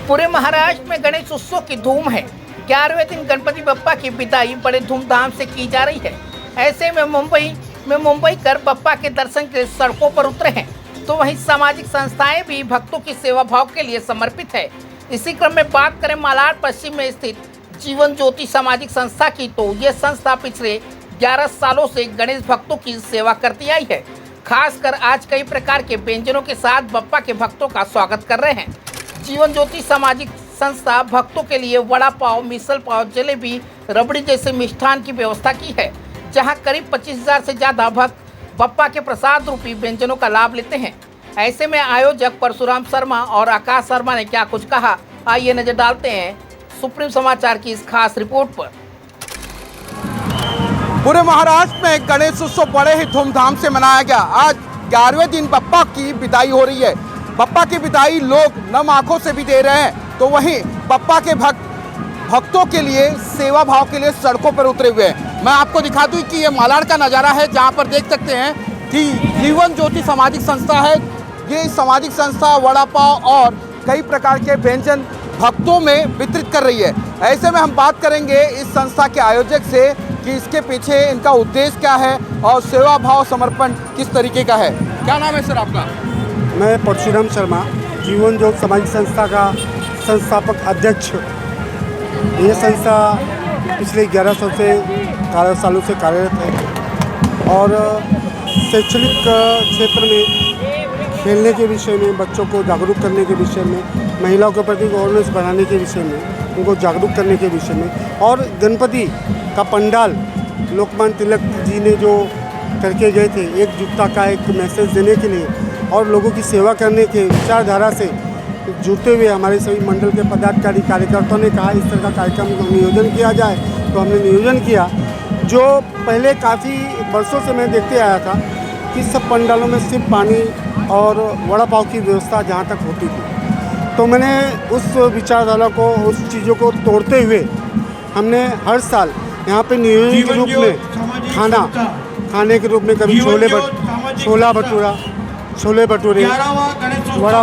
पूरे महाराष्ट्र में गणेश उत्सव की धूम है। 11वें दिन गणपति बप्पा की विदाई बड़े धूमधाम से की जा रही है। ऐसे में मुंबई कर बप्पा के दर्शन के लिए सड़कों पर उतरे हैं, तो वहीं सामाजिक संस्थाएं भी भक्तों की सेवा भाव के लिए समर्पित है। इसी क्रम में बात करें मालाड पश्चिम में स्थित जीवन ज्योति सामाजिक संस्था की, तो ये संस्था पिछले 11 सालों से गणेश भक्तों की सेवा करती आई है। खासकर आज कई प्रकार के व्यंजनों के साथ बप्पा के भक्तों का स्वागत कर रहे हैं। जीवन ज्योति सामाजिक संस्था भक्तों के लिए वड़ा पाव, मिसल पाव, जलेबी, रबड़ी जैसे मिष्ठान की व्यवस्था की है, जहां करीब 25,000 से ज्यादा भक्त बप्पा के प्रसाद रूपी व्यंजनों का लाभ लेते हैं। ऐसे में आयोजक परशुराम शर्मा और आकाश शर्मा ने क्या कुछ कहा, आइए नजर डालते हैं सुप्रीम समाचार की इस खास रिपोर्ट पर। पूरे महाराष्ट्र में गणेश उत्सव बड़े ही धूमधाम से मनाया गया। आज 11वें दिन बप्पा की विदाई हो रही है। बप्पा की विदाई लोग नम आंखों से भी दे रहे हैं, तो वहीं बप्पा के भक्तों के लिए सेवा भाव के लिए सड़कों पर उतरे हुए हैं। मैं आपको दिखा दूं कि ये मालाड का नज़ारा है, जहां पर देख सकते हैं कि जीवन ज्योति सामाजिक संस्था है। ये सामाजिक संस्था वड़ा पाव और कई प्रकार के व्यंजन भक्तों में वितरित कर रही है। ऐसे में हम बात करेंगे इस संस्था के आयोजक से कि इसके पीछे इनका उद्देश्य क्या है और सेवा भाव समर्पण किस तरीके का है। क्या नाम है सर आपका? मैं परशुराम शर्मा, जीवन ज्योति सामाजिक संस्था का संस्थापक अध्यक्ष। ये संस्था पिछले 11 सालों से कार्यरत है और शैक्षणिक क्षेत्र में खेलने के विषय में, बच्चों को जागरूक करने के विषय में, महिलाओं के प्रति अवेयरनेस बढ़ाने के विषय में, उनको जागरूक करने के विषय में, और गणपति का पंडाल लोकमान्य तिलक जी ने जो करके गए थे, एकजुटता का एक मैसेज देने के लिए और लोगों की सेवा करने के विचारधारा से जुड़ते हुए हमारे सभी मंडल के पदाधिकारी कार्यकर्ताओं ने कहा इस तरह का कार्यक्रम का नियोजन किया जाए, तो हमने नियोजन किया। जो पहले काफ़ी वर्षों से मैं देखते आया था कि सब पंडालों में सिर्फ पानी और वड़ा पाव की व्यवस्था जहाँ तक होती थी, तो मैंने उस विचारधारा को, उस चीज़ों को तोड़ते हुए हमने हर साल यहाँ पे नियोजन के रूप में खाने के रूप में कभी छोला भटूरा, छोले भटूरे, वड़ा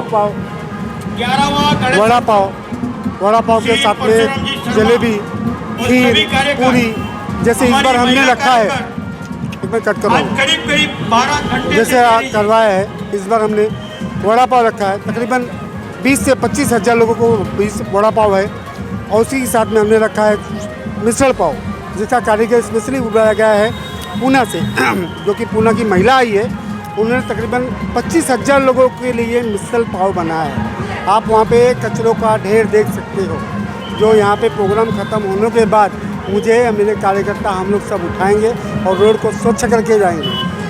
पाव के साथ में जलेबी, खीर, पूरी, जैसे इस बार हमने रखा है, मैं कट कर रहा हूँ, जैसे करवाया है इस बार हमने वड़ा पाव रखा है। तकरीबन 20 से 25 हज़ार लोगों को 20 वड़ा पाव है, और उसी के साथ में हमने रखा है मिसल पाव, जिसका कारीगर स्पेशली बुलाया गया है पूना से, जो कि पूना की महिला आई है। उन्होंने तकरीबन 25,000 लोगों के लिए मिसल पाव बनाया है। आप वहाँ पे कचरों का ढेर देख सकते हो, जो यहाँ पे प्रोग्राम ख़त्म होने के बाद मुझे, मेरे कार्यकर्ता, हम लोग सब उठाएंगे और रोड को स्वच्छ करके जाएंगे।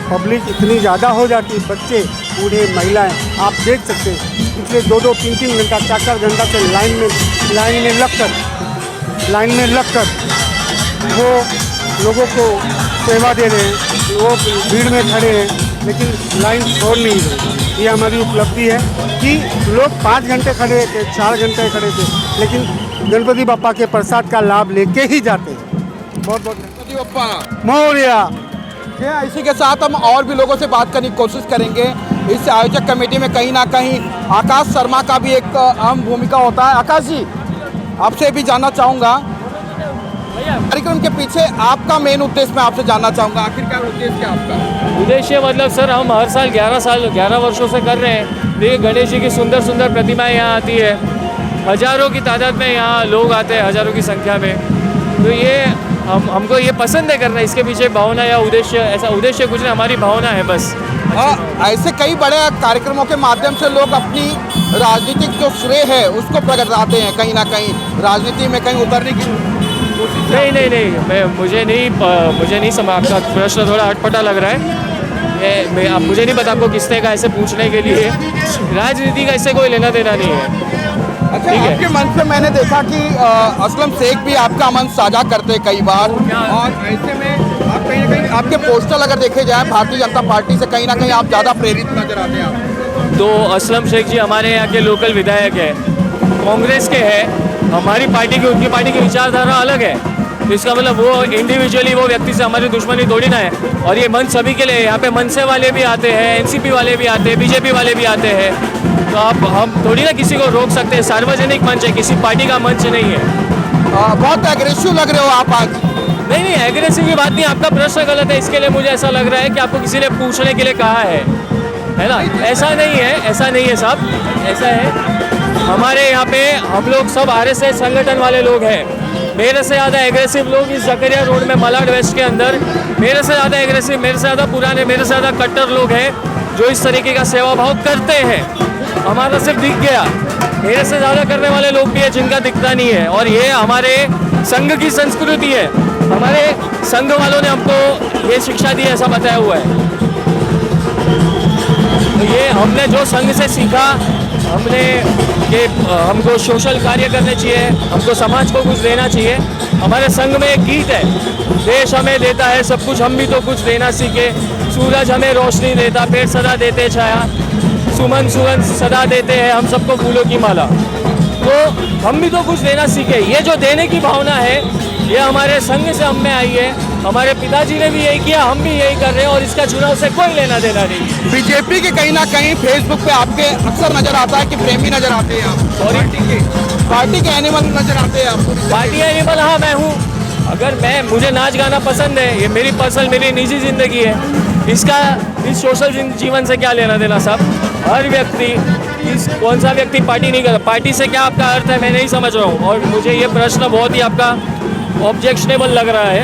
पब्लिक इतनी ज़्यादा हो जाती है, बच्चे, बूढ़े, महिलाएं, आप देख सकते हैं पिछले 2-2, 3-3 घंटा, 4-4 घंटा से लाइन में लगकर वो लोगों को सेवा दे रहे हैं। वो भीड़ में खड़े हैं लेकिन लाइन छोड़ नहीं रहे। ये हमारी उपलब्धि है कि लोग 5 घंटे खड़े थे, 4 घंटे खड़े थे, लेकिन गणपति बप्पा के प्रसाद का लाभ लेके ही जाते हैं। बहुत बहुत गणपति बप्पा मोरया। इसी के साथ हम और भी लोगों से बात करने की कोशिश करेंगे। इस आयोजक कमेटी में कहीं ना कहीं आकाश शर्मा का भी एक अहम भूमिका होता है। आकाश जी, आपसे भी जानना चाहूँगा, कार्यक्रम के पीछे आपका मेन उद्देश्य मैं आपसे जानना चाहूँगा, आखिरकार उद्देश्य क्या आपका? उद्देश्य मतलब सर, हम हर साल 11 वर्षों से कर रहे हैं। देखिए, गणेश जी की सुंदर सुंदर प्रतिमाएं यहाँ आती है, हज़ारों की तादाद में यहाँ लोग आते हैं, हज़ारों की संख्या में। तो ये हमको ये पसंद है करना। इसके पीछे भावना या उद्देश्य, ऐसा उद्देश्य कुछ नहीं, हमारी भावना है बस। ऐसे कई बड़े कार्यक्रमुं के माध्यम से लोग अपनी राजनीतिक जो श्रेय है उसको प्रगटाते हैं, कहीं ना कहीं राजनीति में कहीं उतरने की कोशिश। नहीं, मुझे नहीं समझ, आपका प्रश्न थोड़ा अटपटा लग रहा है। अब मुझे नहीं पता आपको किसने का ऐसे पूछने के लिए। राजनीति का इससे कोई लेना देना नहीं है। अच्छा, आपके मंच पे मैंने देखा कि असलम शेख भी आपका मंच साझा करते कई बार, और ऐसे में आप कहीं ना कहीं आपके पोस्टर अगर देखे जाए भारतीय जनता पार्टी से कहीं ना कहीं आप ज़्यादा प्रेरित नजर आते हैं आप। तो असलम शेख जी हमारे यहाँ के लोकल विधायक है, कांग्रेस के हैं। हमारी पार्टी की, उनकी पार्टी की विचारधारा अलग है। इसका मतलब वो इंडिविजुअली वो व्यक्ति से हमारी दुश्मनी थोड़ी ना है। और ये मंच सभी के लिए, यहाँ पे मनसे वाले भी आते हैं, एनसीपी वाले भी आते हैं, बीजेपी वाले भी आते हैं। तो आप हम थोड़ी ना किसी को रोक सकते हैं। सार्वजनिक मंच है, किसी पार्टी का मंच नहीं है। बहुत एग्रेसिव लग रहे हो आप आज। नहीं नहीं, एग्रेसिव की बात नहीं, आपका प्रश्न गलत है। इसके लिए मुझे ऐसा लग रहा है कि आपको किसी ने पूछने के लिए कहा है ना? ऐसा नहीं है, ऐसा नहीं है साहब, ऐसा है हमारे यहाँ पे हम लोग सब आरएसएस संगठन वाले लोग हैं। मेरे से ज़्यादा एग्रेसिव लोग इस जकरिया रोड में मलाड वेस्ट के अंदर, मेरे से ज़्यादा एग्रेसिव, मेरे से ज़्यादा पुराने, मेरे से ज़्यादा कट्टर लोग हैं जो इस तरीके का सेवा भाव करते हैं। हमारा सिर्फ दिख गया, मेरे से ज़्यादा करने वाले लोग भी हैं जिनका दिखता नहीं है। और ये हमारे संघ की संस्कृति है, हमारे संघ वालों ने हमको ये शिक्षा दी है, ऐसा बताया हुआ है। तो ये हमने जो संघ से सीखा, हमने कि हमको सोशल कार्य करने चाहिए, हमको समाज को कुछ देना चाहिए। हमारे संघ में एक गीत है, देश हमें देता है सब कुछ, हम भी तो कुछ देना सीखे। सूरज हमें रोशनी देता, पेड़ सदा देते छाया, सुमन सुगंध सदा देते हैं, हम सबको फूलों की माला। तो हम भी तो कुछ देना सीखे। ये जो देने की भावना है, ये हमारे संघ से हम में आई है। हमारे पिताजी ने भी यही किया, हम भी यही कर रहे हैं, और इसका चुनाव से कोई लेना देना नहीं। बीजेपी के कहीं ना कहीं फेसबुक पे आपके अक्सर नजर आता है कि प्रेमी नजर आते हैं आप, पार्टी के एनिमल नजर आते हैं आपको। पार्टी एनिमल, हाँ मैं हूँ। अगर मुझे नाच गाना पसंद है, ये मेरी पर्सनल, मेरी निजी ज़िंदगी है, इसका इस सोशल जीवन से क्या लेना देना साहब? हर व्यक्ति, कौन सा व्यक्ति पार्टी नहीं करता? पार्टी से क्या आपका अर्थ है, मैं नहीं समझ रहा हूँ। और मुझे ये प्रश्न बहुत ही आपका ऑब्जेक्शनेबल लग रहा है।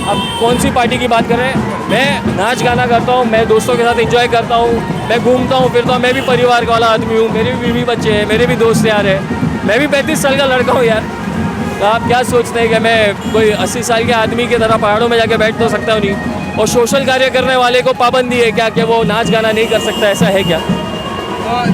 अब कौन सी पार्टी की बात कर रहे हैं? मैं नाच गाना करता हूँ, मैं दोस्तों के साथ एंजॉय करता हूँ, मैं घूमता हूँ फिरता हूँ, मैं भी परिवार वाला आदमी हूँ, मेरे भी बीवी बच्चे हैं, मेरे भी दोस्त यार हैं, मैं भी 35 साल का लड़का हूँ यार। तो आप क्या सोचते हैं कि मैं कोई 80 साल के आदमी की तरह पहाड़ों में जाके बैठ तो सकता हूँ नहीं? और सोशल कार्य करने वाले को पाबंदी है क्या कि वो नाच गाना नहीं कर सकता? ऐसा है क्या?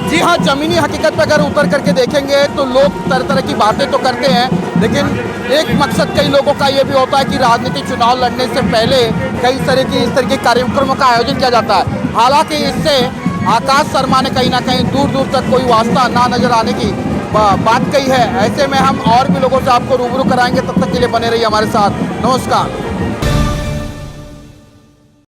जी हाँ, ज़मीनी हकीकत पर अगर उतर करके देखेंगे तो लोग तरह तरह की बातें तो करते हैं, लेकिन एक मकसद कई लोगों का ये भी होता है कि राजनीतिक चुनाव लड़ने से पहले कई तरह की इस तरह के कार्यक्रमों का आयोजन किया जाता है। हालांकि इससे आकाश शर्मा ने कहीं ना कहीं दूर दूर तक कोई वास्ता ना नजर आने की बात कही है। ऐसे में हम और भी लोगों से आपको रूबरू कराएंगे, तब तक के लिए बने रहिए हमारे साथ। नमस्कार।